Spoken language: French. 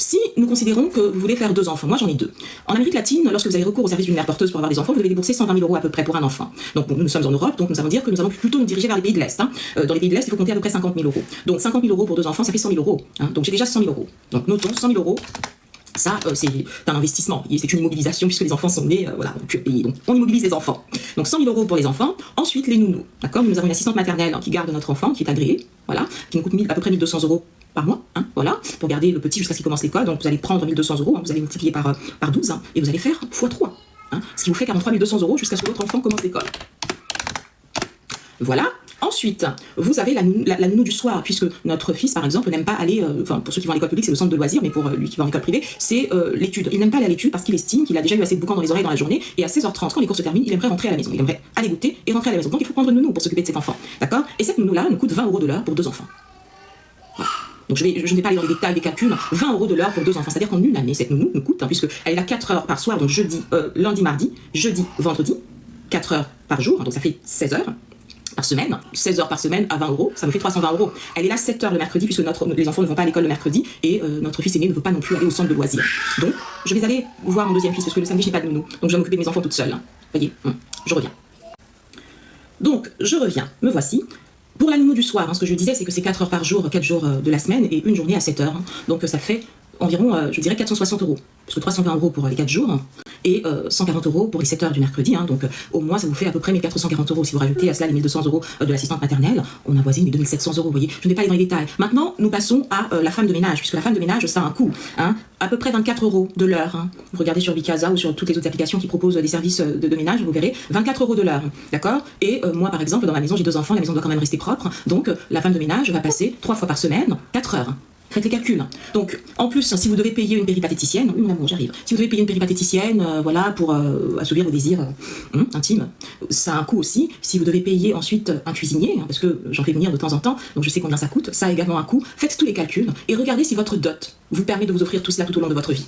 Si nous considérons que vous voulez faire 2 enfants, moi j'en ai 2. En Amérique latine, lorsque vous avez recours au service d'une mère porteuse pour avoir des enfants, vous devez débourser 120 000 € à peu près pour un enfant. Donc bon, nous sommes en Europe, donc nous allons dire que nous allons plutôt nous diriger vers les pays de l'Est. Dans les pays de l'Est, il faut compter à peu près 50 000 €. Donc 50 000 € pour 2 enfants, ça fait 100 000 €. Donc j'ai déjà 100 000 €. Donc notons 100 000 €. Ça, c'est un investissement, c'est une immobilisation puisque les enfants sont nés, voilà, donc on immobilise les enfants. Donc 100 000 € pour les enfants, ensuite les nounous, d'accord. Nous avons une assistante maternelle qui garde notre enfant, qui est agréée, voilà, qui nous coûte à peu près 1 200 € par mois, voilà, pour garder le petit jusqu'à ce qu'il commence l'école. Donc vous allez prendre 1 200 €, vous allez multiplier par 12, et vous allez faire x3, ce qui vous fait 43 200 € jusqu'à ce que votre enfant commence l'école. Voilà. Ensuite, vous avez la nounou du soir, puisque notre fils, par exemple, n'aime pas aller, pour ceux qui vont à l'école publique, c'est le centre de loisirs, mais pour lui qui va en école privée, c'est l'étude. Il n'aime pas aller à l'étude parce qu'il estime qu'il a déjà eu assez de boucans dans les oreilles dans la journée, et à 16h30, quand les cours se terminent, il aimerait rentrer à la maison. Il aimerait aller goûter et rentrer à la maison. Donc il faut prendre une nounou pour s'occuper de cet enfant, d'accord. Et cette nounou-là nous coûte 20 € de l'heure pour 2 enfants. Voilà. Donc je ne vais pas aller dans les détails des calculs, 20 € de l'heure pour 2 enfants. C'est-à-dire qu'en une année, cette nounou nous coûte, puisqu'elle est là 4 heures par soir, donc lundi, mardi, jeudi, vendredi, 4 heures par jour, donc ça fait 16 heures. Par semaine, 16 heures par semaine à 20 €, ça me fait 320 €. Elle est là 7 heures le mercredi, puisque les enfants ne vont pas à l'école le mercredi, et notre fils aîné ne veut pas non plus aller au centre de loisirs. Donc, je vais aller voir mon deuxième fils, parce que le samedi, je n'ai pas de nounou, donc je vais m'occuper de mes enfants toute seule. Voyez, je reviens. Donc, je reviens, me voici. Pour la nounou du soir, ce que je disais, c'est que c'est 4 heures par jour, 4 jours de la semaine, et une journée à 7 heures. Donc, ça fait environ, je dirais, 460 €, puisque 320 € pour les 4 jours, et 140 € pour les 7 heures du mercredi, donc au mois ça vous fait à peu près 1440 €. Si vous rajoutez à cela les 1200 € de l'assistante maternelle, on avoisine les 2700 €, vous voyez. Je ne vais pas aller dans les détails. Maintenant, nous passons à la femme de ménage, puisque la femme de ménage, ça a un coût, à peu près 24 € de l'heure. Vous regardez sur Bicasa ou sur toutes les autres applications qui proposent des services de ménage, vous verrez, 24 € de l'heure, d'accord. Et moi, par exemple, dans ma maison, j'ai 2 enfants, la maison doit quand même rester propre, donc la femme de ménage va passer 3 fois par semaine, 4 heures. Faites les calculs. Donc, en plus, si vous devez payer une péripatéticienne, oui mon amour, j'arrive. Si vous devez payer une péripatéticienne, voilà, pour assouvir vos désirs intimes, ça a un coût aussi. Si vous devez payer ensuite un cuisinier, parce que j'en fais venir de temps en temps, donc je sais combien ça coûte, ça a également un coût. Faites tous les calculs et regardez si votre dot vous permet de vous offrir tout cela tout au long de votre vie.